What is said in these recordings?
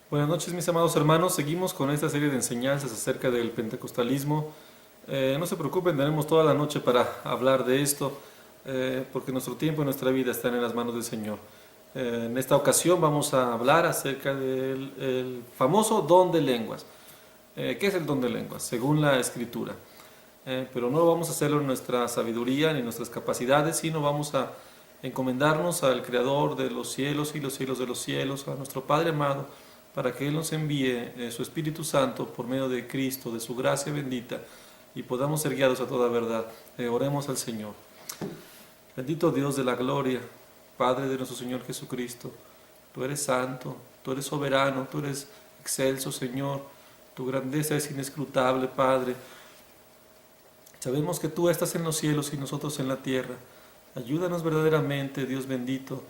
Buenas noches, mis amados hermanos. Seguimos con esta serie de enseñanzas acerca del pentecostalismo. No se preocupen, tenemos toda la noche para hablar de esto, porque nuestro tiempo y nuestra vida están en las manos del Señor. En esta ocasión vamos a hablar acerca del el famoso don de lenguas. ¿Qué es el don de lenguas? Según la Escritura. Pero no vamos a hacerlo en nuestra sabiduría ni en nuestras capacidades, sino vamos a encomendarnos al Creador de los cielos y los cielos de los cielos, a nuestro Padre amado, para que Él nos envíe su Espíritu Santo por medio de Cristo, de su gracia bendita, y podamos ser guiados a toda verdad. Oremos al Señor. Bendito Dios de la gloria, Padre de nuestro Señor Jesucristo, tú eres santo, tú eres soberano, tú eres excelso, Señor, tu grandeza es inescrutable, Padre. Sabemos que tú estás en los cielos y nosotros en la tierra. Ayúdanos verdaderamente, Dios bendito,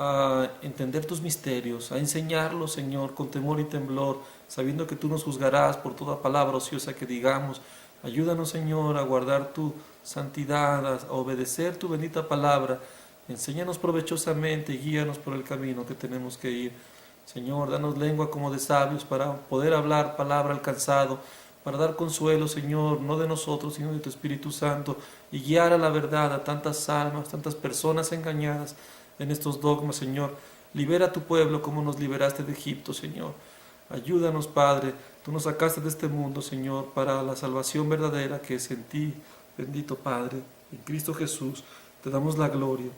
a entender tus misterios, a enseñarlos, Señor, con temor y temblor, sabiendo que tú nos juzgarás por toda palabra ociosa que digamos. Ayúdanos, Señor, a guardar tu santidad, a obedecer tu bendita palabra. Enséñanos provechosamente y guíanos por el camino que tenemos que ir. Señor, danos lengua como de sabios para poder hablar palabra alcanzado, para dar consuelo, Señor, no de nosotros, sino de tu Espíritu Santo, y guiar a la verdad a tantas almas, tantas personas engañadas en estos dogmas, Señor. Libera a tu pueblo como nos liberaste de Egipto, Señor. Ayúdanos, Padre. Tú nos sacaste de este mundo, Señor, para la salvación verdadera que es en ti, bendito Padre, en Cristo Jesús. Te damos la gloria.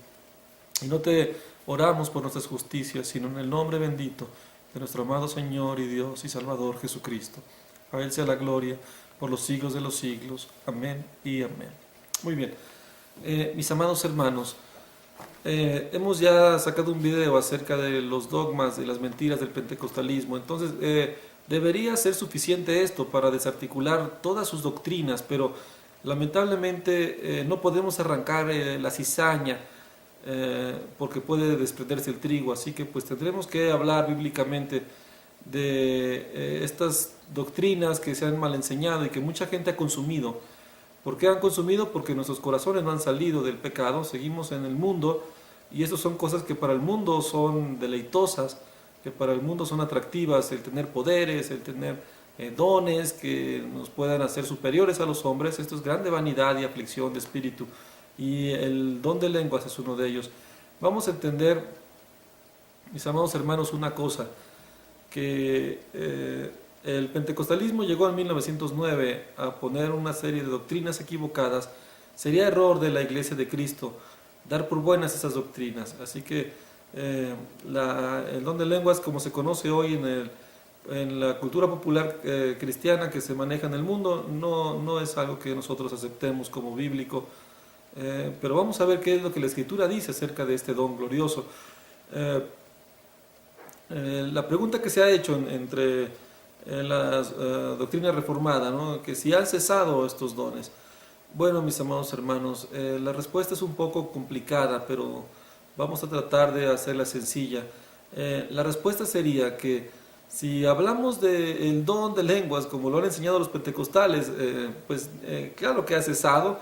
Y no te oramos por nuestras justicias, sino en el nombre bendito de nuestro amado Señor y Dios y Salvador Jesucristo. A Él sea la gloria por los siglos de los siglos. Amén y amén. Muy bien. Mis amados hermanos, hemos ya sacado un video acerca de los dogmas y las mentiras del pentecostalismo. Entonces, debería ser suficiente esto para desarticular todas sus doctrinas, pero lamentablemente no podemos arrancar la cizaña porque puede desprenderse el trigo. Así que pues tendremos que hablar bíblicamente de estas doctrinas que se han mal enseñado y que mucha gente ha consumido. ¿Por qué han consumido? Porque nuestros corazones no han salido del pecado, seguimos en el mundo, y estas son cosas que para el mundo son deleitosas, que para el mundo son atractivas, el tener poderes, el tener dones que nos puedan hacer superiores a los hombres. Esto es grande vanidad y aflicción de espíritu, y el don de lenguas es uno de ellos. Vamos a entender, mis amados hermanos, una cosa, que el pentecostalismo llegó en 1909 a poner una serie de doctrinas equivocadas. Sería error de la Iglesia de Cristo dar por buenas esas doctrinas. Así que el don de lenguas, como se conoce hoy en la cultura popular cristiana que se maneja en el mundo, no es algo que nosotros aceptemos como bíblico. Pero vamos a ver qué es lo que la Escritura dice acerca de este don glorioso. La pregunta que se ha hecho entre la doctrina reformada, ¿no? Que si han cesado estos dones. Bueno, mis amados hermanos, la respuesta es un poco complicada, pero vamos a tratar de hacerla sencilla. La respuesta sería que si hablamos del don de lenguas, como lo han enseñado los pentecostales, claro que ha cesado,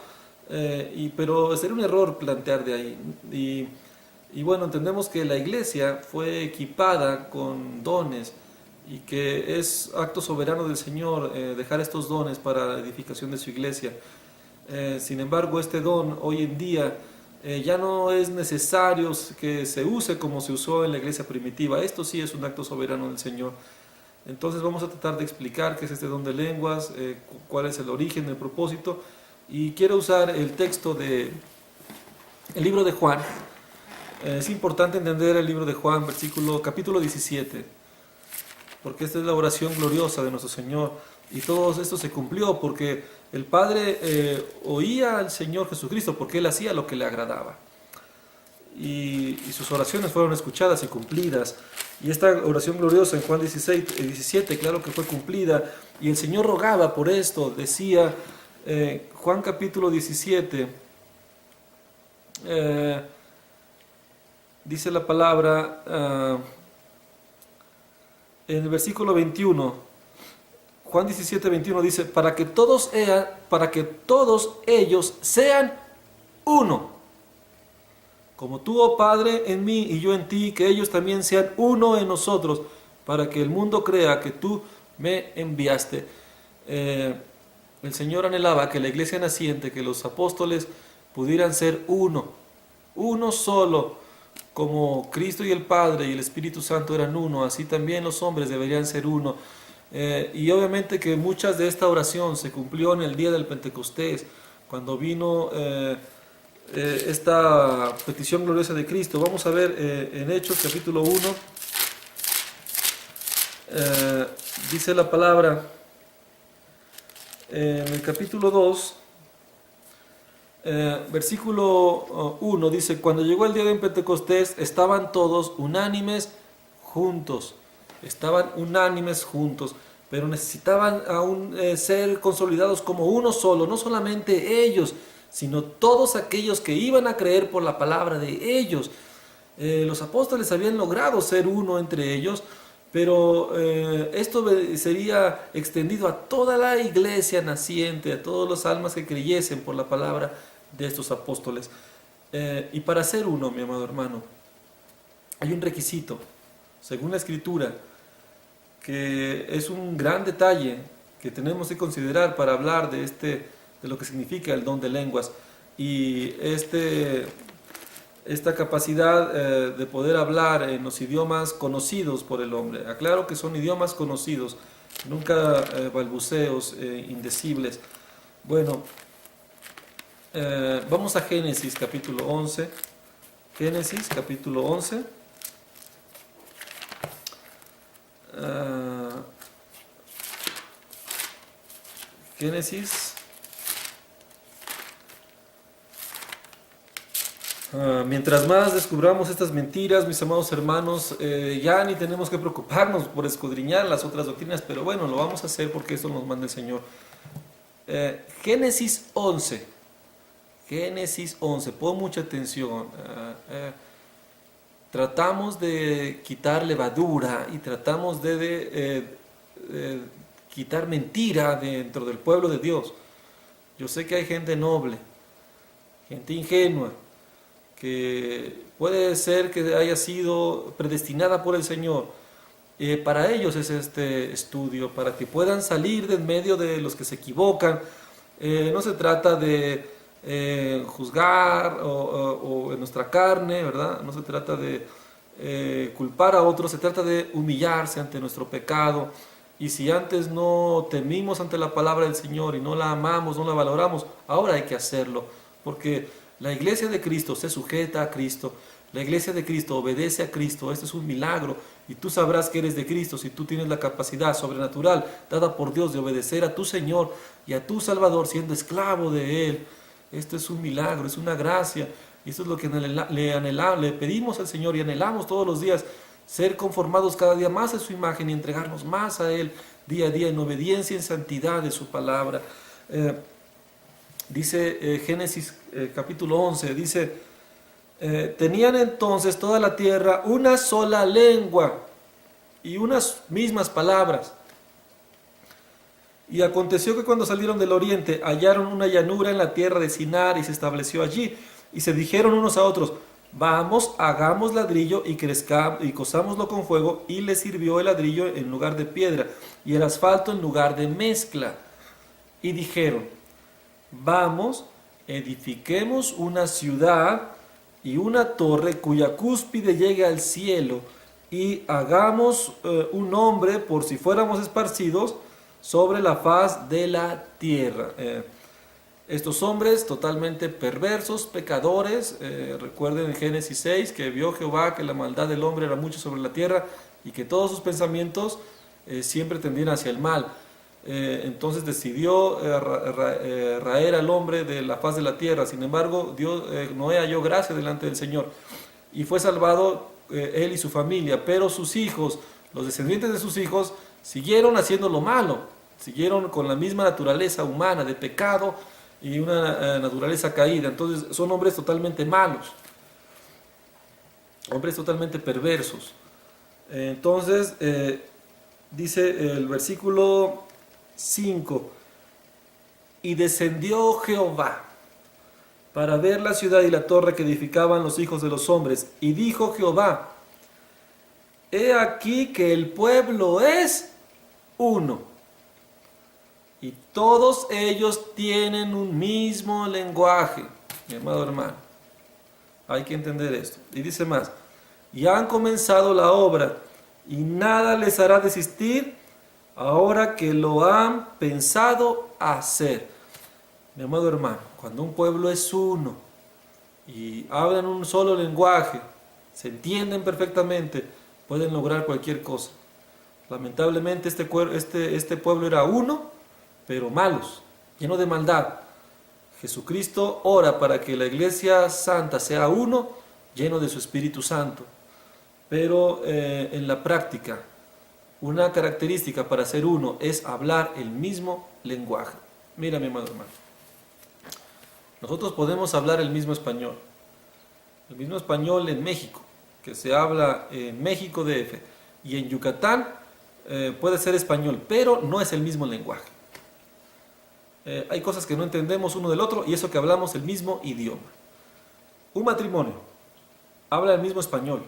pero sería un error plantear de ahí. Y bueno, entendemos que la iglesia fue equipada con dones y que es acto soberano del Señor dejar estos dones para la edificación de su iglesia. Sin embargo, este don hoy en día ya no es necesario que se use como se usó en la iglesia primitiva. Esto sí es un acto soberano del Señor. Entonces vamos a tratar de explicar qué es este don de lenguas, cuál es el origen, el propósito. Y quiero usar el texto del libro de Juan. Es importante entender el libro de Juan, capítulo 17, porque esta es la oración gloriosa de nuestro Señor, y todo esto se cumplió porque el Padre oía al Señor Jesucristo, porque Él hacía lo que le agradaba, y sus oraciones fueron escuchadas y cumplidas. Y esta oración gloriosa en Juan 17, claro que fue cumplida, y el Señor rogaba por esto. Decía Juan capítulo 17, dice la palabra en el versículo 21, Juan 17, 21 dice, para que todos ellos sean uno, como tú, oh Padre, en mí y yo en ti, que ellos también sean uno en nosotros, para que el mundo crea que tú me enviaste. El Señor anhelaba que la iglesia naciente, que los apóstoles pudieran ser uno solo, como Cristo y el Padre y el Espíritu Santo eran uno, así también los hombres deberían ser uno. Y obviamente que muchas de esta oración se cumplió en el día del Pentecostés, cuando vino esta petición gloriosa de Cristo. Vamos a ver en Hechos capítulo 1, dice la palabra, en el capítulo 2, versículo 1, dice: cuando llegó el día de Pentecostés, estaban todos unánimes juntos. Estaban unánimes juntos, pero necesitaban aún ser consolidados como uno solo, no solamente ellos, sino todos aquellos que iban a creer por la palabra de ellos. Los apóstoles habían logrado ser uno entre ellos, pero esto sería extendido a toda la iglesia naciente, a todas las almas que creyesen por la palabra de estos apóstoles. Y para ser uno, mi amado hermano, hay un requisito, según la Escritura, que es un gran detalle que tenemos que considerar para hablar de lo que significa el don de lenguas y esta capacidad de poder hablar en los idiomas conocidos por el hombre. Aclaro que son idiomas conocidos, nunca balbuceos indecibles. Bueno, vamos a Génesis capítulo 11. Génesis capítulo 11. Génesis. Mientras más descubramos estas mentiras, mis amados hermanos, ya ni tenemos que preocuparnos por escudriñar las otras doctrinas, pero bueno, lo vamos a hacer porque esto nos manda el Señor. Génesis 11. Génesis 11, pon mucha atención. Tratamos de quitar levadura y tratamos de quitar mentira dentro del pueblo de Dios. Yo sé que hay gente noble, gente ingenua, que puede ser que haya sido predestinada por el Señor. Para ellos es este estudio, para que puedan salir de en medio de los que se equivocan. No se trata de juzgar o en nuestra carne, ¿verdad? No se trata de culpar a otros, se trata de humillarse ante nuestro pecado. Y si antes no temimos ante la palabra del Señor y no la amamos, no la valoramos, ahora hay que hacerlo, porque la iglesia de Cristo se sujeta a Cristo, la iglesia de Cristo obedece a Cristo. Este es un milagro y tú sabrás que eres de Cristo si tú tienes la capacidad sobrenatural dada por Dios de obedecer a tu Señor y a tu Salvador siendo esclavo de Él. Esto es un milagro, es una gracia, y esto es lo que le pedimos al Señor y anhelamos todos los días, ser conformados cada día más a su imagen y entregarnos más a Él día a día en obediencia y en santidad de su palabra. Dice Génesis capítulo 11, dice: tenían entonces toda la tierra una sola lengua y unas mismas palabras. Y aconteció que cuando salieron del oriente hallaron una llanura en la tierra de Sinar y se estableció allí. Y se dijeron unos a otros: vamos, hagamos ladrillo y cozámoslo con fuego. Y les sirvió el ladrillo en lugar de piedra y el asfalto en lugar de mezcla. Y dijeron: vamos, edifiquemos una ciudad y una torre cuya cúspide llegue al cielo, y hagamos un nombre por si fuéramos esparcidos sobre la faz de la tierra. Estos hombres totalmente perversos, pecadores, recuerden en Génesis 6 que vio Jehová que la maldad del hombre era mucho sobre la tierra y que todos sus pensamientos siempre tendían hacia el mal. Entonces decidió raer al hombre de la faz de la tierra. Sin embargo, Noé halló gracia delante del Señor y fue salvado él y su familia, pero sus hijos, los descendientes de sus hijos, siguieron haciendo lo malo, siguieron con la misma naturaleza humana de pecado y una naturaleza caída. Entonces son hombres totalmente malos, hombres totalmente perversos. Entonces dice el versículo 5: y descendió Jehová para ver la ciudad y la torre que edificaban los hijos de los hombres, y dijo Jehová: he aquí que el pueblo es uno, y todos ellos tienen un mismo lenguaje. Mi amado hermano, hay que entender esto. Y dice más, y han comenzado la obra, y nada les hará desistir ahora que lo han pensado hacer. Mi amado hermano, cuando un pueblo es uno y hablan un solo lenguaje, se entienden perfectamente, pueden lograr cualquier cosa. Lamentablemente este pueblo era uno, pero malos, lleno de maldad. Jesucristo ora para que la iglesia santa sea uno, lleno de su Espíritu Santo. Pero en la práctica, una característica para ser uno es hablar el mismo lenguaje. Mira, mi amado hermano, nosotros podemos hablar el mismo español en México, que se habla en México DF, y en Yucatán puede ser español, pero no es el mismo lenguaje. Hay cosas que no entendemos uno del otro, y eso que hablamos el mismo idioma. Un matrimonio habla el mismo español,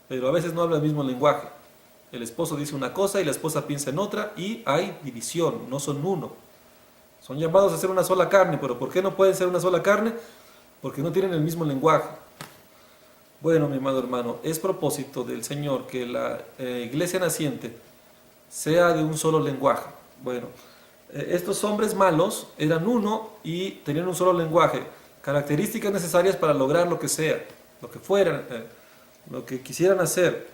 pero a veces no habla el mismo lenguaje. El esposo dice una cosa y la esposa piensa en otra, y hay división, no son uno. Son llamados a ser una sola carne, pero ¿por qué no pueden ser una sola carne? Porque no tienen el mismo lenguaje. Bueno, mi amado hermano, es propósito del Señor que la iglesia naciente sea de un solo lenguaje. Bueno, estos hombres malos eran uno y tenían un solo lenguaje, características necesarias para lograr lo que sea, lo que fueran, lo que quisieran hacer.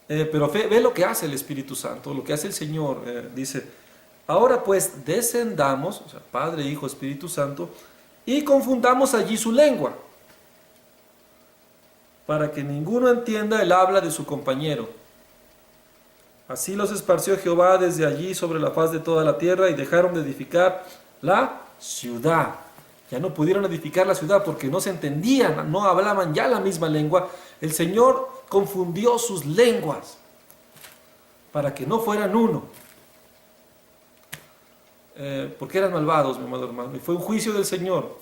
Pero ve lo que hace el Espíritu Santo, lo que hace el Señor. Dice, ahora pues descendamos, o sea, Padre, Hijo, Espíritu Santo, y confundamos allí su lengua, para que ninguno entienda el habla de su compañero. Así los esparció Jehová desde allí sobre la faz de toda la tierra, y dejaron de edificar la ciudad. Ya no pudieron edificar la ciudad porque no se entendían, no hablaban ya la misma lengua. El Señor confundió sus lenguas para que no fueran uno. Porque eran malvados, mi amado hermano. Y fue un juicio del Señor,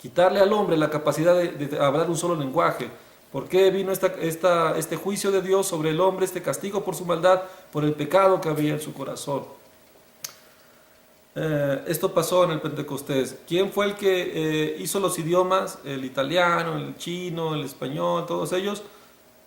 quitarle al hombre la capacidad de hablar un solo lenguaje. ¿Por qué vino este juicio de Dios sobre el hombre, este castigo por su maldad, por el pecado que había en su corazón? Esto pasó en el Pentecostés. ¿Quién fue el que hizo los idiomas? El italiano, el chino, el español, todos ellos.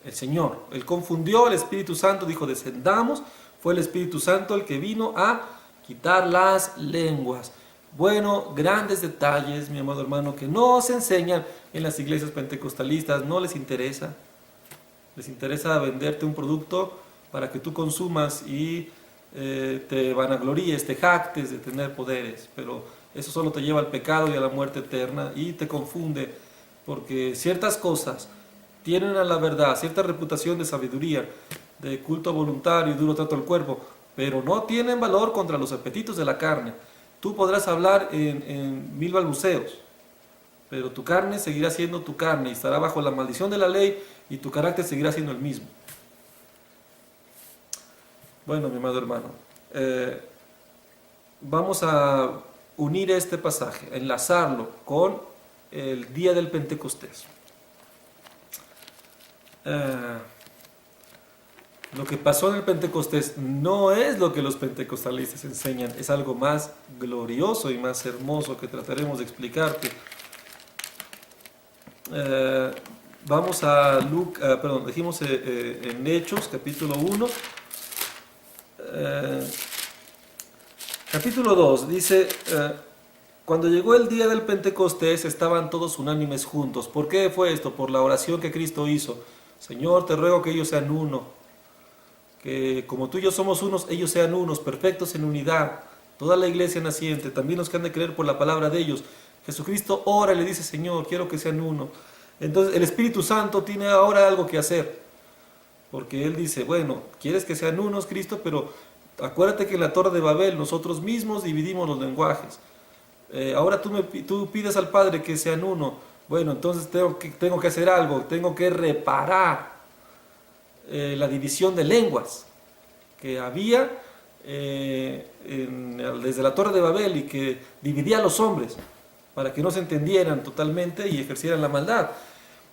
El Señor. Él confundió, el Espíritu Santo dijo, descendamos. Fue el Espíritu Santo el que vino a quitar las lenguas. Bueno, grandes detalles, mi amado hermano, que no se enseñan en las iglesias pentecostalistas. No les interesa. Les interesa venderte un producto para que tú consumas y te vanagloríes, te jactes de tener poderes. Pero eso solo te lleva al pecado y a la muerte eterna, y te confunde, porque ciertas cosas tienen a la verdad cierta reputación de sabiduría, de culto voluntario y duro trato al cuerpo, pero no tienen valor contra los apetitos de la carne. Tú podrás hablar en mil balbuceos, pero tu carne seguirá siendo tu carne y estará bajo la maldición de la ley, y tu carácter seguirá siendo el mismo. Bueno, mi amado hermano, vamos a unir este pasaje, enlazarlo con el día del Pentecostés. Lo que pasó en el Pentecostés no es lo que los pentecostalistas enseñan, es algo más glorioso y más hermoso que trataremos de explicarte. Vamos a dijimos en Hechos, capítulo 1, capítulo 2, dice, cuando llegó el día del Pentecostés estaban todos unánimes juntos. ¿Por qué fue esto? Por la oración que Cristo hizo. Señor, te ruego que ellos sean uno, que como tú y yo somos unos, ellos sean unos, perfectos en unidad. Toda la iglesia naciente, también los que han de creer por la palabra de ellos. Jesucristo ora y le dice, Señor, quiero que sean uno. Entonces el Espíritu Santo tiene ahora algo que hacer, porque Él dice, bueno, quieres que sean unos, Cristo, pero acuérdate que en la Torre de Babel nosotros mismos dividimos los lenguajes. Ahora tú pides al Padre que sean uno. Bueno, entonces tengo que hacer algo, tengo que reparar la división de lenguas que había desde la Torre de Babel, y que dividía a los hombres para que no se entendieran totalmente y ejercieran la maldad.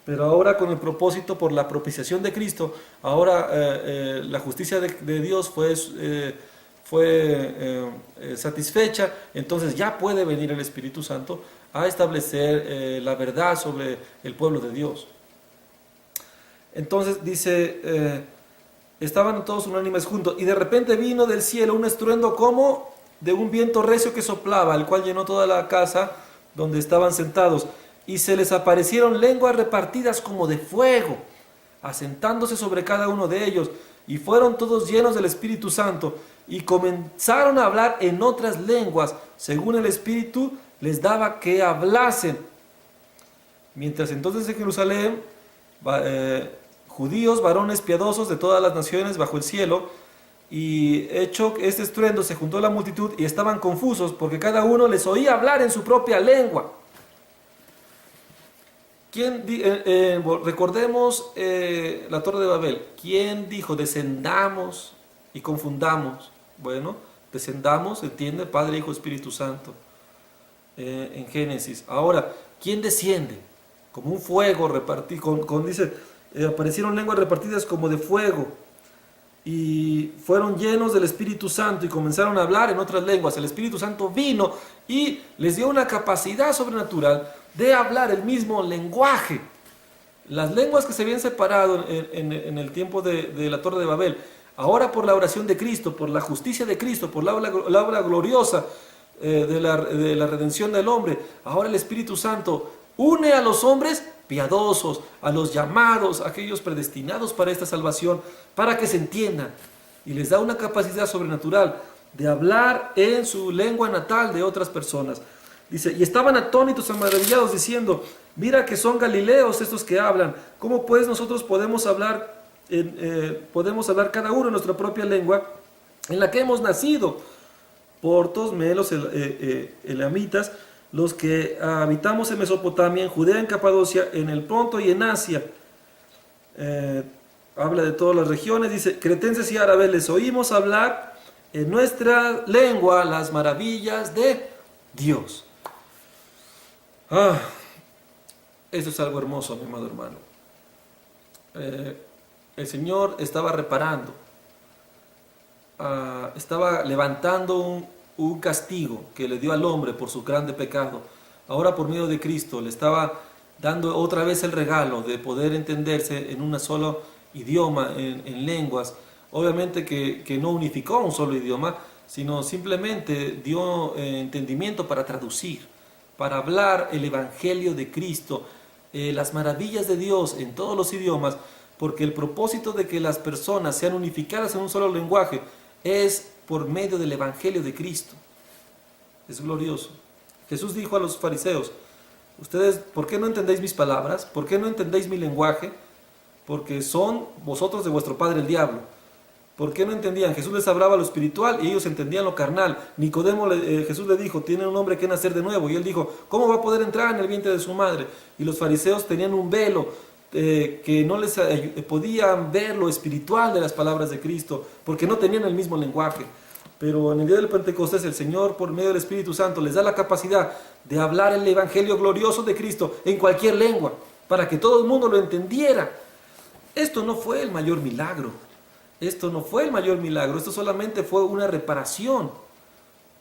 Pero ahora con el propósito por la propiciación de Cristo, ahora la justicia de Dios fue satisfecha, entonces ya puede venir el Espíritu Santo a establecer la verdad sobre el pueblo de Dios. Entonces dice, estaban todos unánimes juntos y de repente vino del cielo un estruendo como de un viento recio que soplaba, el cual llenó toda la casa donde estaban sentados, y se les aparecieron lenguas repartidas como de fuego, asentándose sobre cada uno de ellos, y fueron todos llenos del Espíritu Santo, y comenzaron a hablar en otras lenguas, según el Espíritu les daba que hablasen. Mientras entonces en Jerusalén, judíos, varones piadosos de todas las naciones bajo el cielo, y hecho este estruendo se juntó la multitud y estaban confusos porque cada uno les oía hablar en su propia lengua. Recordemos la Torre de Babel. ¿Quién dijo descendamos y confundamos? Bueno, descendamos, entiende, Padre, Hijo, Espíritu Santo, en Génesis. Ahora, ¿quién desciende? Como un fuego repartido, dice, aparecieron lenguas repartidas como de fuego, y fueron llenos del Espíritu Santo y comenzaron a hablar en otras lenguas. El Espíritu Santo vino y les dio una capacidad sobrenatural de hablar el mismo lenguaje. Las lenguas que se habían separado en el tiempo de la Torre de Babel, ahora por la oración de Cristo, por la justicia de Cristo, por la obra gloriosa de la redención del hombre, ahora el Espíritu Santo une a los hombres piadosos, a los llamados, a aquellos predestinados para esta salvación, para que se entiendan, y les da una capacidad sobrenatural de hablar en su lengua natal de otras personas. Dice, y estaban atónitos y maravillados diciendo, mira que son galileos estos que hablan, ¿cómo pues nosotros podemos hablar cada uno en nuestra propia lengua en la que hemos nacido? Portos, melos, elamitas, los que habitamos en Mesopotamia, en Judea, en Capadocia, en el Ponto y en Asia. Habla de todas las regiones, dice, cretenses y árabes, les oímos hablar en nuestra lengua las maravillas de Dios. Esto es algo hermoso, mi amado hermano. El Señor estaba reparando, estaba levantando un castigo que le dio al hombre por su grande pecado. Ahora por medio de Cristo le estaba dando otra vez el regalo de poder entenderse en un solo idioma, en lenguas. Obviamente que no unificó un solo idioma, sino simplemente dio entendimiento para traducir, para hablar el Evangelio de Cristo, las maravillas de Dios en todos los idiomas, porque el propósito de que las personas sean unificadas en un solo lenguaje es por medio del Evangelio de Cristo. Es glorioso. Jesús dijo a los fariseos, ustedes, ¿por qué no entendéis mis palabras? ¿Por qué no entendéis mi lenguaje? Porque son vosotros de vuestro padre el diablo. ¿Por qué no entendían? Jesús les hablaba lo espiritual y ellos entendían lo carnal. Nicodemo, Jesús le dijo, tiene un hombre que nacer de nuevo. Y él dijo, ¿cómo va a poder entrar en el vientre de su madre? Y los fariseos tenían un velo que no les podían ver lo espiritual de las palabras de Cristo, porque no tenían el mismo lenguaje. Pero en el día del Pentecostés el Señor, por medio del Espíritu Santo, les da la capacidad de hablar el Evangelio glorioso de Cristo en cualquier lengua, para que todo el mundo lo entendiera. Esto no fue el mayor milagro. Esto no fue el mayor milagro. Esto solamente fue una reparación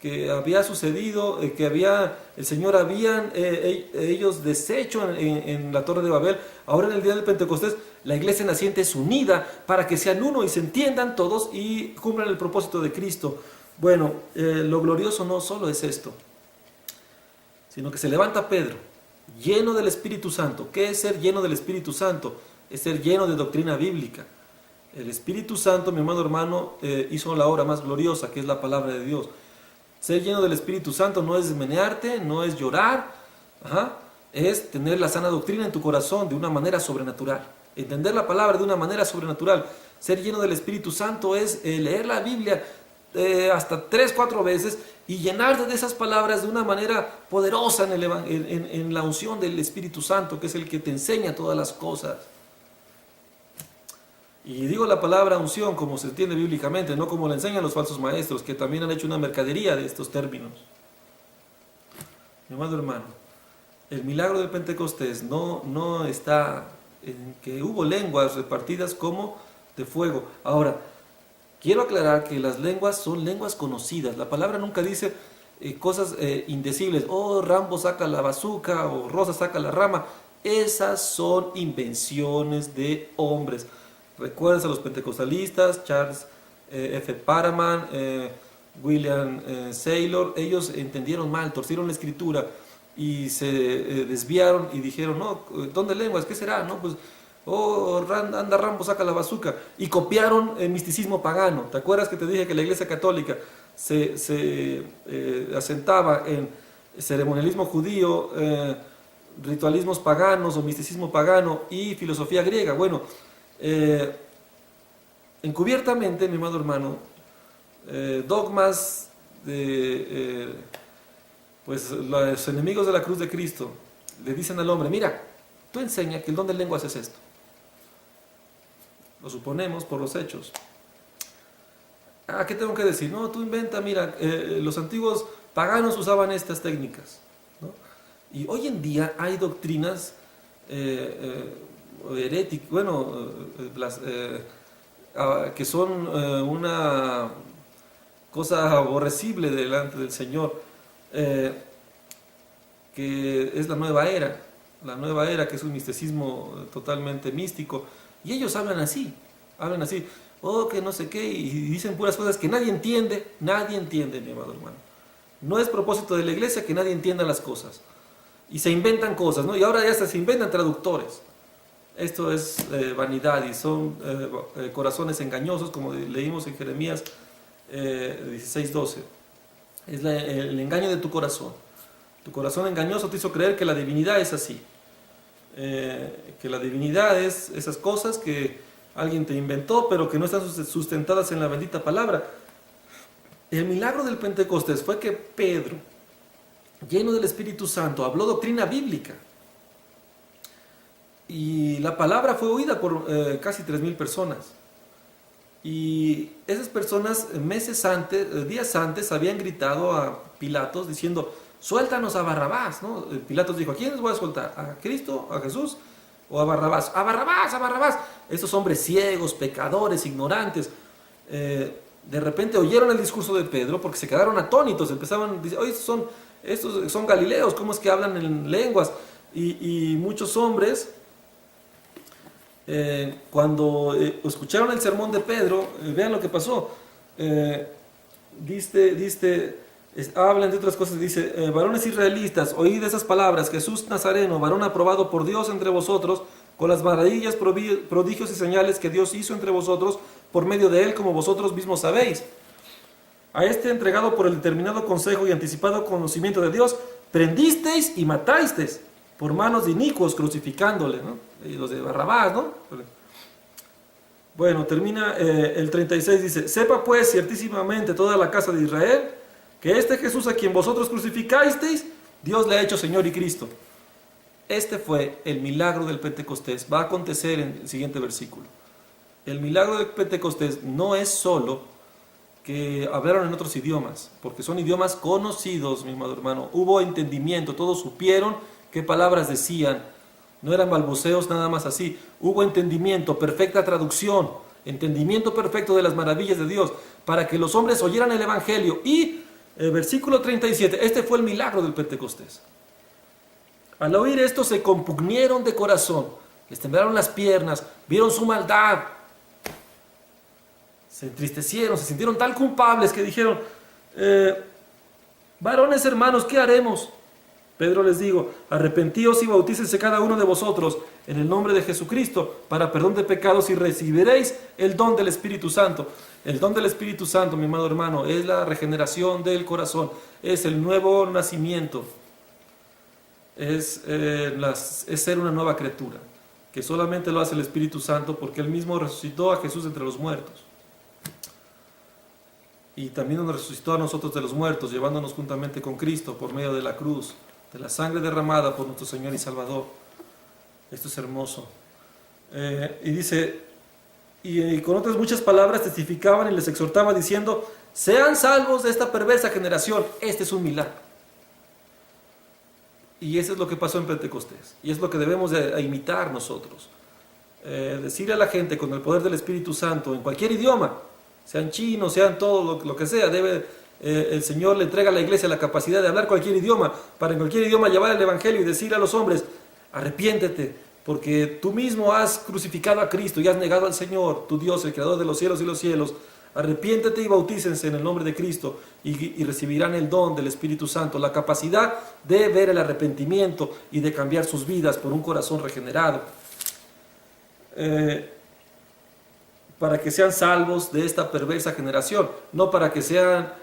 que había sucedido, el Señor habían ellos deshecho en la Torre de Babel. Ahora en el día del Pentecostés la iglesia naciente es unida para que sean uno y se entiendan todos y cumplan el propósito de Cristo. Bueno, lo glorioso no solo es esto, sino que se levanta Pedro, lleno del Espíritu Santo. ¿Qué es ser lleno del Espíritu Santo? Es ser lleno de doctrina bíblica. El Espíritu Santo, mi amado hermano, hizo la obra más gloriosa, que es la palabra de Dios. Ser lleno del Espíritu Santo no es menearte, no es llorar, es tener la sana doctrina en tu corazón de una manera sobrenatural, entender la palabra de una manera sobrenatural. Ser lleno del Espíritu Santo es leer la Biblia hasta 3-4 veces y llenarte de esas palabras de una manera poderosa en la unción del Espíritu Santo, que es el que te enseña todas las cosas. Y digo la palabra unción como se entiende bíblicamente, no como la enseñan los falsos maestros, que también han hecho una mercadería de estos términos. Mi amado hermano, el milagro del Pentecostés no está en que hubo lenguas repartidas como de fuego. Ahora, quiero aclarar que las lenguas son lenguas conocidas. La palabra nunca dice cosas indecibles. Oh, Rambo saca la bazooka o Rosa saca la rama. Esas son invenciones de hombres. Recuerdas a los pentecostalistas, Charles F. Paraman, William Saylor. Ellos entendieron mal, torcieron la escritura y se desviaron y dijeron, no, ¿dónde lenguas? ¿Qué será? No, pues, oh, anda Rambo, saca la bazooka. Y copiaron el misticismo pagano. ¿Te acuerdas que te dije que la Iglesia Católica se asentaba en ceremonialismo judío, ritualismos paganos o misticismo pagano y filosofía griega? Bueno, encubiertamente, mi amado hermano, dogmas de pues los enemigos de la cruz de Cristo le dicen al hombre, mira, tú enseña que el don de lenguas es esto. Lo suponemos por los hechos. Ah, ¿qué tengo que decir? No, tú inventa, mira, los antiguos paganos usaban estas técnicas, ¿no? Y hoy en día hay doctrinas heréticas, bueno, que son una cosa aborrecible delante del Señor, que es la nueva era que es un misticismo totalmente místico, y ellos hablan así, oh, que no sé qué, y dicen puras cosas que nadie entiende, mi amado hermano. No es propósito de la iglesia que nadie entienda las cosas, y se inventan cosas, ¿no? Y ahora ya hasta se inventan traductores. Esto es vanidad y son corazones engañosos, como leímos en Jeremías 16:12. Es el engaño de tu corazón. Tu corazón engañoso te hizo creer que la divinidad es así. Que la divinidad es esas cosas que alguien te inventó, pero que no están sustentadas en la bendita palabra. El milagro del Pentecostés fue que Pedro, lleno del Espíritu Santo, habló doctrina bíblica. Y la palabra fue oída por casi 3,000 personas. Y esas personas días antes, habían gritado a Pilatos diciendo, suéltanos a Barrabás, ¿no? Pilatos dijo, ¿a quién les voy a soltar? ¿A Cristo? ¿A Jesús? ¿O a Barrabás? ¡A Barrabás! ¡A Barrabás! Estos hombres ciegos, pecadores, ignorantes, de repente oyeron el discurso de Pedro porque se quedaron atónitos. Empezaban a decir, oye, estos son galileos, ¿cómo es que hablan en lenguas? Y muchos hombres, cuando escucharon el sermón de Pedro, vean lo que pasó. Habla entre otras cosas, dice, varones israelitas, oíd esas palabras, Jesús Nazareno, varón aprobado por Dios entre vosotros, con las maravillas, prodigios y señales que Dios hizo entre vosotros, por medio de él, como vosotros mismos sabéis. A este entregado por el determinado consejo y anticipado conocimiento de Dios, prendisteis y matasteis, por manos de inicuos, crucificándole, ¿no? Y los de Barrabás, ¿no? Bueno, termina el 36, dice, sepa pues ciertísimamente toda la casa de Israel, que este Jesús a quien vosotros crucificasteis, Dios le ha hecho Señor y Cristo. Este fue el milagro del Pentecostés. Va a acontecer en el siguiente versículo. El milagro del Pentecostés no es solo que hablaron en otros idiomas, porque son idiomas conocidos, mi amado hermano. Hubo entendimiento, todos supieron qué palabras decían. No eran balbuceos nada más así. Hubo entendimiento, perfecta traducción, entendimiento perfecto de las maravillas de Dios, para que los hombres oyeran el Evangelio. Y versículo 37, este fue el milagro del Pentecostés. Al oír esto se compugnieron de corazón, les temblaron las piernas, vieron su maldad, se entristecieron, se sintieron tan culpables que dijeron, varones hermanos, ¿qué haremos? Pedro les dijo, arrepentíos y bautícense cada uno de vosotros en el nombre de Jesucristo para perdón de pecados y recibiréis el don del Espíritu Santo. El don del Espíritu Santo, mi amado hermano, es la regeneración del corazón, es el nuevo nacimiento, es ser una nueva criatura, que solamente lo hace el Espíritu Santo porque Él mismo resucitó a Jesús entre los muertos. Y también nos resucitó a nosotros de los muertos, llevándonos juntamente con Cristo por medio de la cruz, de la sangre derramada por nuestro Señor y Salvador. Esto es hermoso. Y dice, y con otras muchas palabras testificaban y les exhortaba diciendo, sean salvos de esta perversa generación. Este es un milagro. Y eso es lo que pasó en Pentecostés. Y es lo que debemos de imitar nosotros. decirle a la gente con el poder del Espíritu Santo, en cualquier idioma, sean chinos, sean todo lo que sea, el Señor le entrega a la iglesia la capacidad de hablar cualquier idioma, para en cualquier idioma llevar el Evangelio y decir a los hombres, arrepiéntete, porque tú mismo has crucificado a Cristo y has negado al Señor, tu Dios, el Creador de los cielos y los cielos. Arrepiéntete y bautícense en el nombre de Cristo y recibirán el don del Espíritu Santo, la capacidad de ver el arrepentimiento y de cambiar sus vidas por un corazón regenerado. Para que sean salvos de esta perversa generación, no para que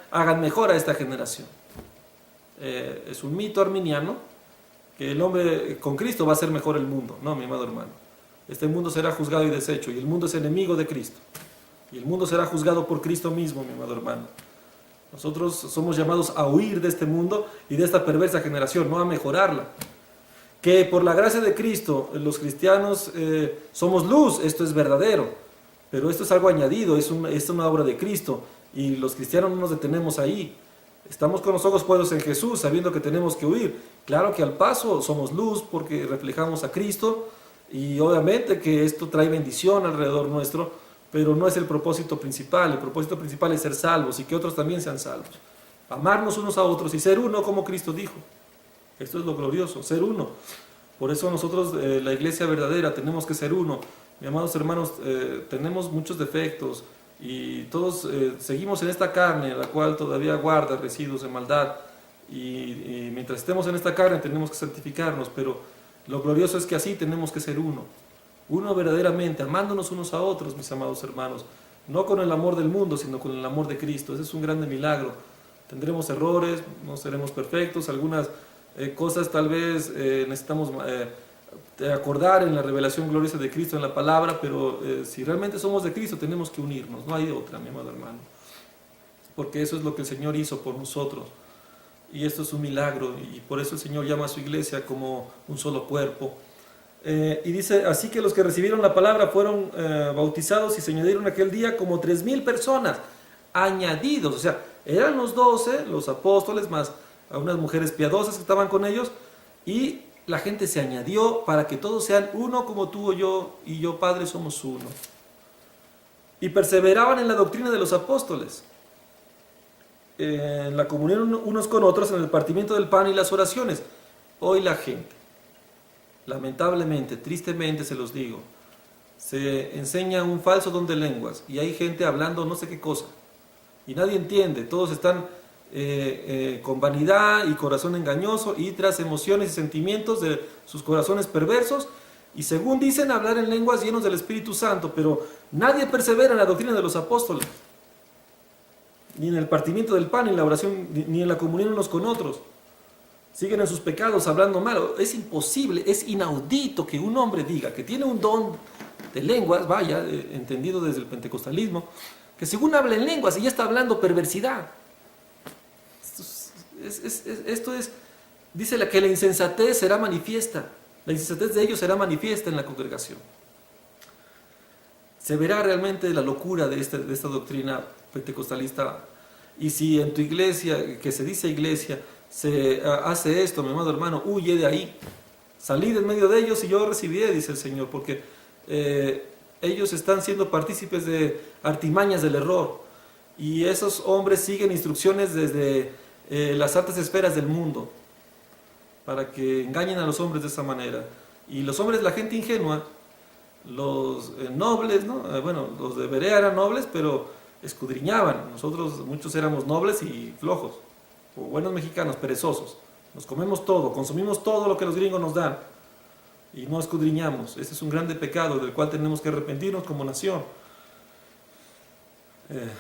hagan mejor a esta generación. Es un mito arminiano que el hombre con Cristo va a hacer mejor el mundo. No, mi amado hermano. Este mundo será juzgado y deshecho, y el mundo es enemigo de Cristo. Y el mundo será juzgado por Cristo mismo, mi amado hermano. Nosotros somos llamados a huir de este mundo y de esta perversa generación, no a mejorarla. Que por la gracia de Cristo, los cristianos somos luz, esto es verdadero. Pero esto es algo añadido, es una obra de Cristo. Y los cristianos no nos detenemos ahí. Estamos con los ojos puestos en Jesús, sabiendo que tenemos que huir. Claro que al paso somos luz porque reflejamos a Cristo. Y obviamente que esto trae bendición alrededor nuestro. Pero no es el propósito principal. El propósito principal es ser salvos y que otros también sean salvos. Amarnos unos a otros y ser uno como Cristo dijo. Esto es lo glorioso, ser uno. Por eso nosotros, la iglesia verdadera, tenemos que ser uno. Mis amados hermanos, tenemos muchos defectos y todos seguimos en esta carne, la cual todavía guarda residuos de maldad. Y mientras estemos en esta carne tenemos que santificarnos, pero lo glorioso es que así tenemos que ser uno. Uno verdaderamente, amándonos unos a otros, mis amados hermanos, no con el amor del mundo, sino con el amor de Cristo. Ese es un grande milagro. Tendremos errores, no seremos perfectos, algunas cosas tal vez necesitamos acordar en la revelación gloriosa de Cristo en la palabra, pero si realmente somos de Cristo tenemos que unirnos, no hay de otra, mi amado hermano, porque eso es lo que el Señor hizo por nosotros. Y esto es un milagro, y por eso el Señor llama a su iglesia como un solo cuerpo. Y dice, así que los que recibieron la palabra fueron bautizados y se añadieron aquel día como 3,000 personas, añadidos, o sea, eran los 12, los apóstoles, más a unas mujeres piadosas que estaban con ellos, y la gente se añadió para que todos sean uno como tú o yo, y yo, Padre, somos uno. Y perseveraban en la doctrina de los apóstoles, en la comunión unos con otros, en el partimiento del pan y las oraciones. Hoy la gente, lamentablemente, tristemente se los digo, se enseña un falso don de lenguas y hay gente hablando no sé qué cosa y nadie entiende, todos están con vanidad y corazón engañoso y tras emociones y sentimientos de sus corazones perversos y según dicen hablar en lenguas llenos del Espíritu Santo, pero nadie persevera en la doctrina de los apóstoles, ni en el partimiento del pan, ni en la oración, ni en la comunión unos con otros. Siguen en sus pecados hablando mal. Es imposible, es inaudito que un hombre diga que tiene un don de lenguas, vaya, entendido desde el pentecostalismo, que según habla en lenguas y ya está hablando perversidad. Esto es, dice que la insensatez será manifiesta, la insensatez de ellos será manifiesta en la congregación. Se verá realmente la locura de esta doctrina pentecostalista. Y si en tu iglesia, que se dice iglesia, se hace esto, mi amado hermano, huye de ahí, salid en medio de ellos y yo recibiré, dice el Señor, porque ellos están siendo partícipes de artimañas del error y esos hombres siguen instrucciones desde las altas esferas del mundo para que engañen a los hombres de esa manera. Y los hombres, la gente ingenua, los nobles, ¿no? Bueno, los de Berea eran nobles, pero escudriñaban. Nosotros muchos éramos nobles y flojos, o buenos mexicanos, perezosos. Nos comemos todo, consumimos todo lo que los gringos nos dan y no escudriñamos. Ese es un grande pecado del cual tenemos que arrepentirnos como nación.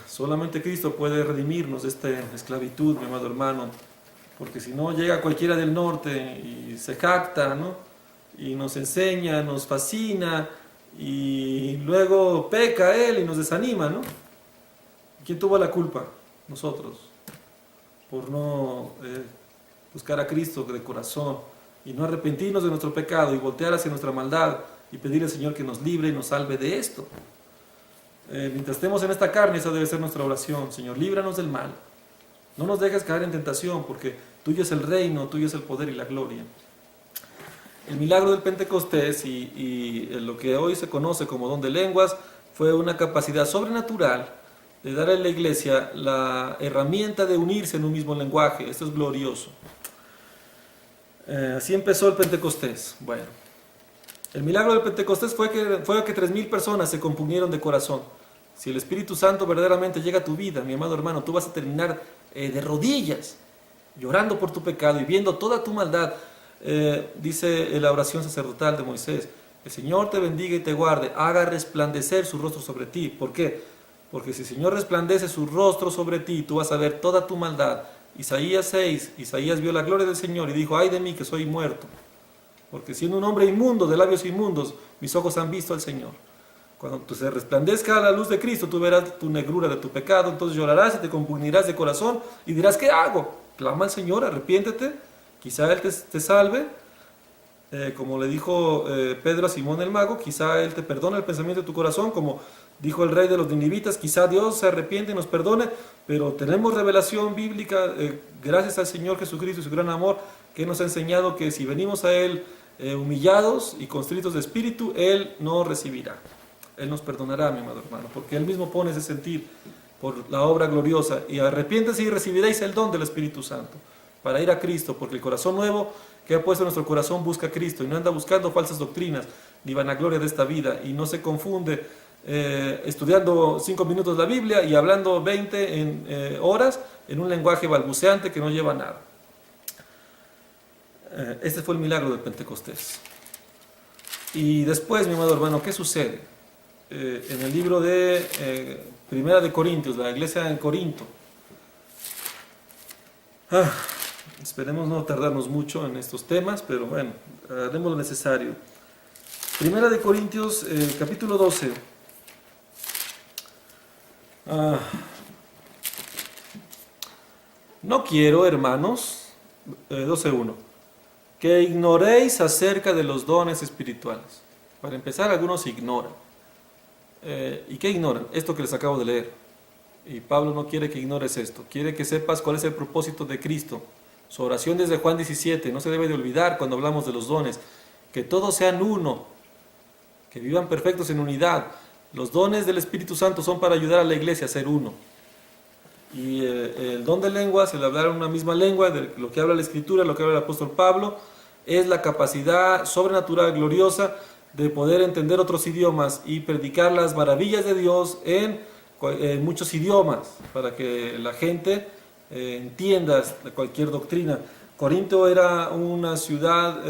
Solamente Cristo puede redimirnos de esta esclavitud, mi amado hermano, porque si no llega cualquiera del norte y se jacta, ¿no? Y nos enseña, nos fascina y luego peca él y nos desanima, ¿no? ¿Quién tuvo la culpa? Nosotros, por no buscar a Cristo de corazón y no arrepentirnos de nuestro pecado y voltear hacia nuestra maldad y pedirle al Señor que nos libre y nos salve de esto. Mientras estemos en esta carne, esa debe ser nuestra oración. Señor, líbranos del mal. No nos dejes caer en tentación, porque tuyo es el reino, tuyo es el poder y la gloria. El milagro del Pentecostés y lo que hoy se conoce como don de lenguas fue una capacidad sobrenatural de dar a la iglesia la herramienta de unirse en un mismo lenguaje. Esto es glorioso. Así empezó el Pentecostés. Bueno, el milagro del Pentecostés fue que 3.000 personas se compungieron de corazón. Si el Espíritu Santo verdaderamente llega a tu vida, mi amado hermano, tú vas a terminar de rodillas, llorando por tu pecado y viendo toda tu maldad. Dice la oración sacerdotal de Moisés: el Señor te bendiga y te guarde, haga resplandecer su rostro sobre ti. ¿Por qué? Porque si el Señor resplandece su rostro sobre ti, tú vas a ver toda tu maldad. Isaías 6, Isaías vio la gloria del Señor y dijo: ay de mí que soy muerto, porque siendo un hombre inmundo, de labios inmundos, mis ojos han visto al Señor. Cuando tú se resplandezca la luz de Cristo, tú verás tu negrura de tu pecado, entonces llorarás y te compunirás de corazón y dirás: ¿qué hago? Clama al Señor, arrepiéntete, quizá Él te salve. Como le dijo Pedro a Simón el mago, quizá Él te perdone el pensamiento de tu corazón, como dijo el rey de los ninivitas, quizá Dios se arrepiente y nos perdone, pero tenemos revelación bíblica, gracias al Señor Jesucristo y su gran amor, que nos ha enseñado que si venimos a Él humillados y constritos de espíritu, Él nos recibirá. Él nos perdonará, mi amado hermano, porque Él mismo pone ese sentir por la obra gloriosa. Y arrepiéntense y recibiréis el don del Espíritu Santo, para ir a Cristo, porque el corazón nuevo que ha puesto en nuestro corazón busca a Cristo y no anda buscando falsas doctrinas ni vanagloria de esta vida, y no se confunde estudiando 5 minutos la Biblia y hablando 20 horas en un lenguaje balbuceante que no lleva a nada. Este fue el milagro del Pentecostés. Y después, mi amado hermano, ¿qué sucede? En el libro de Primera de Corintios, la iglesia en Corinto. Esperemos no tardarnos mucho en estos temas, pero bueno, haremos lo necesario. Primera de Corintios, capítulo 12. No quiero, hermanos, 12:1, que ignoréis acerca de los dones espirituales. Para empezar, algunos ignoran. ¿Y qué ignoran? Esto que les acabo de leer. Y Pablo no quiere que ignores esto, quiere que sepas cuál es el propósito de Cristo. Su oración desde Juan 17, no se debe de olvidar cuando hablamos de los dones, que todos sean uno, que vivan perfectos en unidad. Los dones del Espíritu Santo son para ayudar a la iglesia a ser uno. Y el don de lenguas, el hablar una misma lengua, de lo que habla la Escritura, lo que habla el apóstol Pablo, es la capacidad sobrenatural, gloriosa, de poder entender otros idiomas y predicar las maravillas de Dios en muchos idiomas, para que la gente entienda cualquier doctrina. Corinto era una ciudad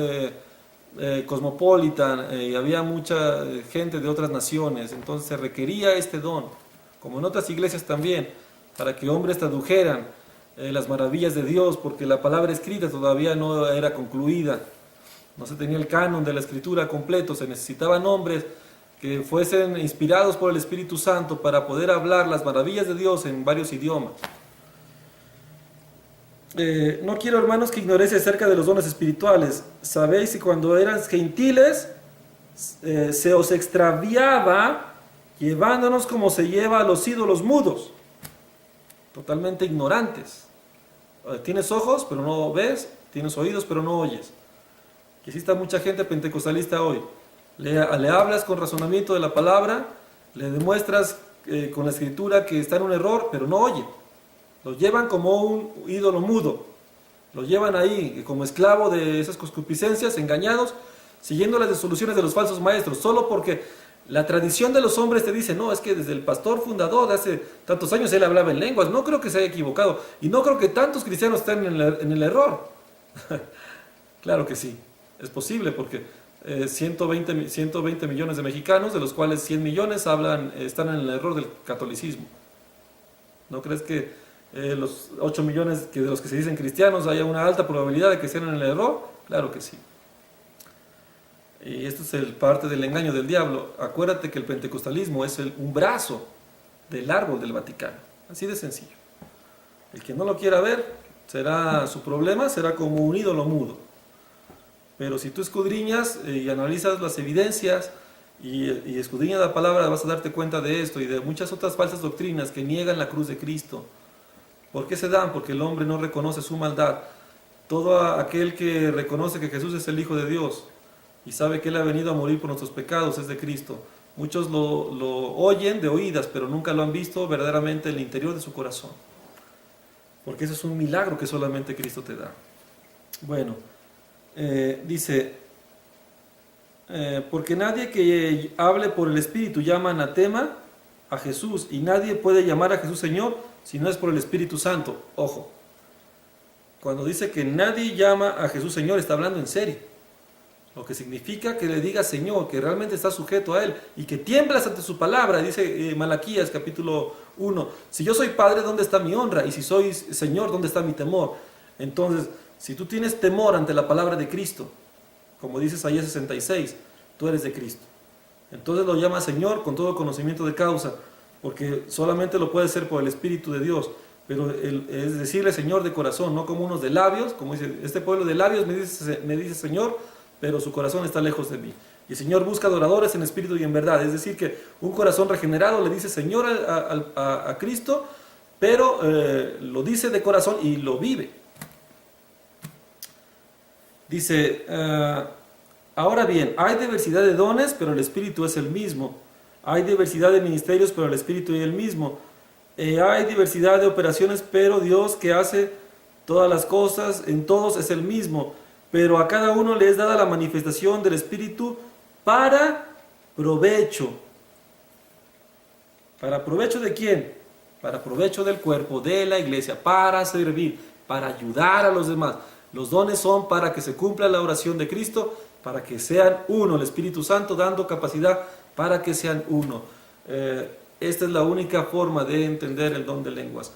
cosmopolita y había mucha gente de otras naciones, entonces se requería este don, como en otras iglesias también, para que hombres tradujeran las maravillas de Dios, porque la palabra escrita todavía no era concluida, no se tenía el canon de la escritura completo, se necesitaban hombres que fuesen inspirados por el Espíritu Santo para poder hablar las maravillas de Dios en varios idiomas. No quiero, hermanos, que ignoréis acerca de los dones espirituales. Sabéis que cuando eras gentiles se os extraviaba, llevándonos como se lleva a los ídolos mudos, totalmente ignorantes. Tienes ojos pero no ves, tienes oídos pero no oyes. Y así está mucha gente pentecostalista hoy. Le hablas con razonamiento de la palabra, le demuestras con la escritura que está en un error, pero no oye. Lo llevan como un ídolo mudo. Lo llevan ahí como esclavo de esas concupiscencias, engañados, siguiendo las resoluciones de los falsos maestros, solo porque la tradición de los hombres te dice: no, es que desde el pastor fundador de hace tantos años él hablaba en lenguas, no creo que se haya equivocado, y no creo que tantos cristianos estén en el error. Claro que sí, es posible, porque 120 millones de mexicanos, de los cuales 100 millones están en el error del catolicismo. ¿No crees que los 8 millones de los que se dicen cristianos haya una alta probabilidad de que estén en el error? Claro que sí. Y esto es parte del engaño del diablo. Acuérdate que el pentecostalismo es un brazo del árbol del Vaticano. Así de sencillo. El que no lo quiera ver, su problema será como un ídolo mudo. Pero si tú escudriñas y analizas las evidencias y escudriñas la palabra, vas a darte cuenta de esto y de muchas otras falsas doctrinas que niegan la cruz de Cristo. ¿Por qué se dan? Porque el hombre no reconoce su maldad. Todo aquel que reconoce que Jesús es el Hijo de Dios, y sabe que Él ha venido a morir por nuestros pecados, es de Cristo. Muchos lo oyen de oídas, pero nunca lo han visto verdaderamente en el interior de su corazón. Porque eso es un milagro que solamente Cristo te da. Bueno, dice, porque nadie que hable por el Espíritu llama anatema a Jesús, y nadie puede llamar a Jesús Señor si no es por el Espíritu Santo. Ojo, cuando dice que nadie llama a Jesús Señor, está hablando en serio. Lo que significa que le diga Señor, que realmente está sujeto a Él y que tiemblas ante su palabra. Dice Malaquías capítulo 1, si yo soy Padre, ¿dónde está mi honra? Y si soy Señor, ¿dónde está mi temor? Entonces, si tú tienes temor ante la palabra de Cristo, como dice Isaías 66, tú eres de Cristo. Entonces lo llama Señor con todo conocimiento de causa, porque solamente lo puede ser por el Espíritu de Dios. Pero es decirle Señor de corazón, no como unos de labios, como dice, este pueblo de labios me dice Señor, pero su corazón está lejos de mí. Y el Señor busca adoradores en espíritu y en verdad. Es decir, que un corazón regenerado le dice Señor a Cristo, pero lo dice de corazón y lo vive. Dice, ahora bien, hay diversidad de dones, pero el Espíritu es el mismo. Hay diversidad de ministerios, pero el Espíritu es el mismo. Hay diversidad de operaciones, pero Dios que hace todas las cosas en todos es el mismo. Pero a cada uno le es dada la manifestación del Espíritu para provecho. ¿Para provecho de quién? Para provecho del cuerpo, de la iglesia, para servir, para ayudar a los demás. Los dones son para que se cumpla la oración de Cristo, para que sean uno, el Espíritu Santo dando capacidad para que sean uno. Esta es la única forma de entender el don de lenguas.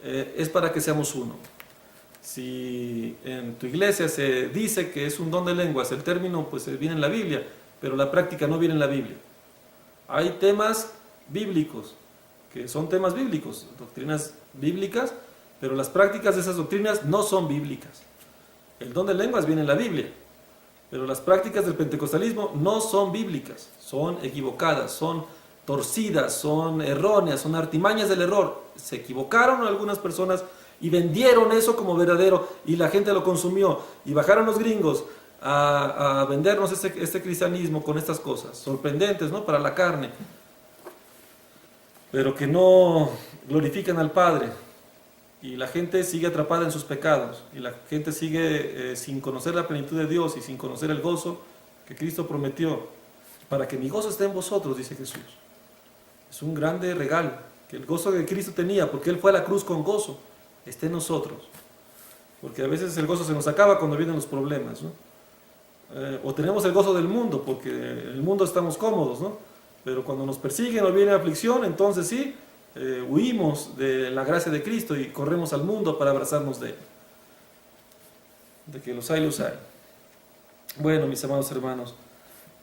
Es para que seamos uno. Si en tu iglesia se dice que es un don de lenguas, el término pues viene en la Biblia, pero la práctica no viene en la Biblia. Hay temas bíblicos, que son temas bíblicos, doctrinas bíblicas, pero las prácticas de esas doctrinas no son bíblicas. El don de lenguas viene en la Biblia, pero las prácticas del pentecostalismo no son bíblicas, son equivocadas, son torcidas, son erróneas, son artimañas del error. Se equivocaron algunas personas y vendieron eso como verdadero y la gente lo consumió, y bajaron los gringos a vendernos este cristianismo con estas cosas sorprendentes, ¿no?, para la carne, pero que no glorifican al Padre, y la gente sigue atrapada en sus pecados, y la gente sigue sin conocer la plenitud de Dios y sin conocer el gozo que Cristo prometió. Para que mi gozo esté en vosotros, dice Jesús. Es un grande regalo, que el gozo que Cristo tenía, porque Él fue a la cruz con gozo, esté en nosotros. Porque a veces el gozo se nos acaba cuando vienen los problemas, ¿no? O tenemos el gozo del mundo, porque en el mundo estamos cómodos, ¿no? Pero cuando nos persiguen o viene aflicción, entonces sí, huimos de la gracia de Cristo y corremos al mundo para abrazarnos de Él. De que los hay, los hay. Bueno, mis amados hermanos,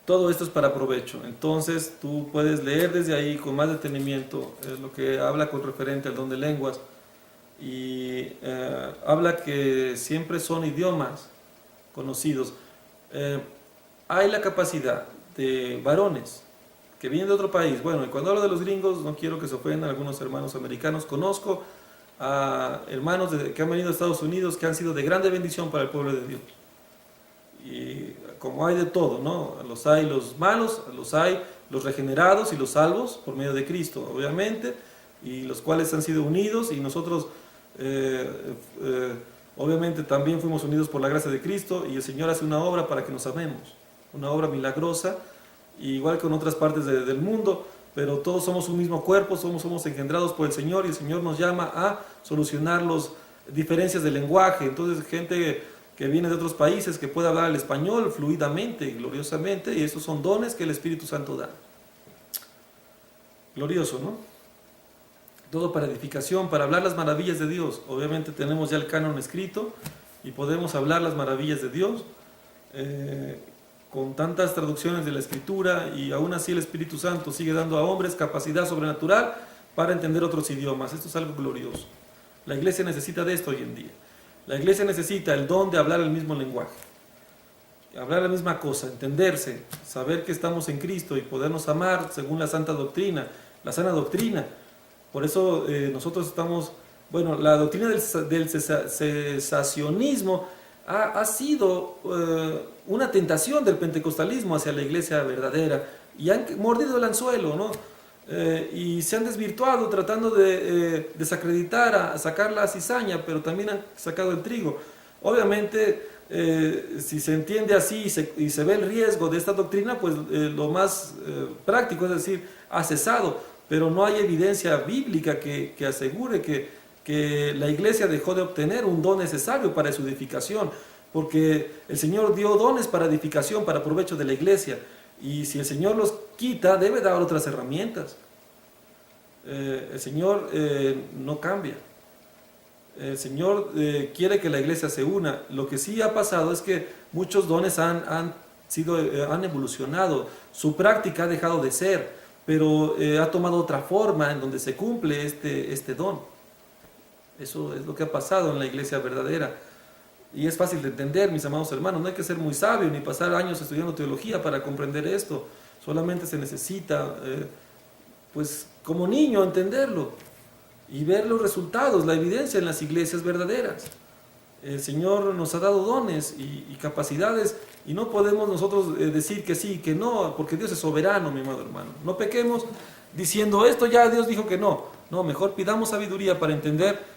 todo esto es para provecho. Entonces tú puedes leer desde ahí con más detenimiento lo que habla con referente al don de lenguas. Y habla que siempre son idiomas conocidos. Hay la capacidad de varones que vienen de otro país. Bueno, y cuando hablo de los gringos, no quiero que se ofendan algunos hermanos americanos. Conozco a hermanos que han venido a Estados Unidos que han sido de grande bendición para el pueblo de Dios. Y como hay de todo, ¿no? Los hay los malos, los hay los regenerados y los salvos por medio de Cristo, obviamente, y los cuales han sido unidos, y nosotros obviamente también fuimos unidos por la gracia de Cristo, y el Señor hace una obra para que nos amemos, una obra milagrosa, igual que en otras partes del mundo, pero todos somos un mismo cuerpo, somos engendrados por el Señor, y el Señor nos llama a solucionar las diferencias de lenguaje. Entonces gente que viene de otros países que puede hablar el español fluidamente, gloriosamente, y esos son dones que el Espíritu Santo da. Glorioso, ¿no? Todo para edificación, para hablar las maravillas de Dios. Obviamente tenemos ya el canon escrito y podemos hablar las maravillas de Dios con tantas traducciones de la Escritura, y aún así el Espíritu Santo sigue dando a hombres capacidad sobrenatural para entender otros idiomas. Esto es algo glorioso. La iglesia necesita de esto hoy en día. La iglesia necesita el don de hablar el mismo lenguaje, hablar la misma cosa, entenderse, saber que estamos en Cristo y podernos amar según la santa doctrina, la sana doctrina. Por eso nosotros estamos, bueno, la doctrina del cesacionismo ha sido una tentación del pentecostalismo hacia la iglesia verdadera y han mordido el anzuelo, ¿no? Y se han desvirtuado tratando de desacreditar, a sacar la cizaña, pero también han sacado el trigo. Obviamente, si se entiende así y se ve el riesgo de esta doctrina, pues lo más práctico es decir, ha cesado, pero no hay evidencia bíblica que asegure que la iglesia dejó de obtener un don necesario para su edificación, porque el Señor dio dones para edificación, para provecho de la iglesia, y si el Señor los quita, debe dar otras herramientas. El Señor no cambia. El Señor quiere que la iglesia se una. Lo que sí ha pasado es que muchos dones han evolucionado. Su práctica ha dejado de ser, pero ha tomado otra forma en donde se cumple este don. Eso es lo que ha pasado en la iglesia verdadera. Y es fácil de entender, mis amados hermanos. No hay que ser muy sabio ni pasar años estudiando teología para comprender esto. Solamente se necesita, pues como niño, entenderlo y ver los resultados, la evidencia en las iglesias verdaderas. El Señor nos ha dado dones y capacidades y no podemos nosotros decir que sí, que no, porque Dios es soberano, mi amado hermano. No pequemos diciendo esto, ya Dios dijo que no. No, mejor pidamos sabiduría para entender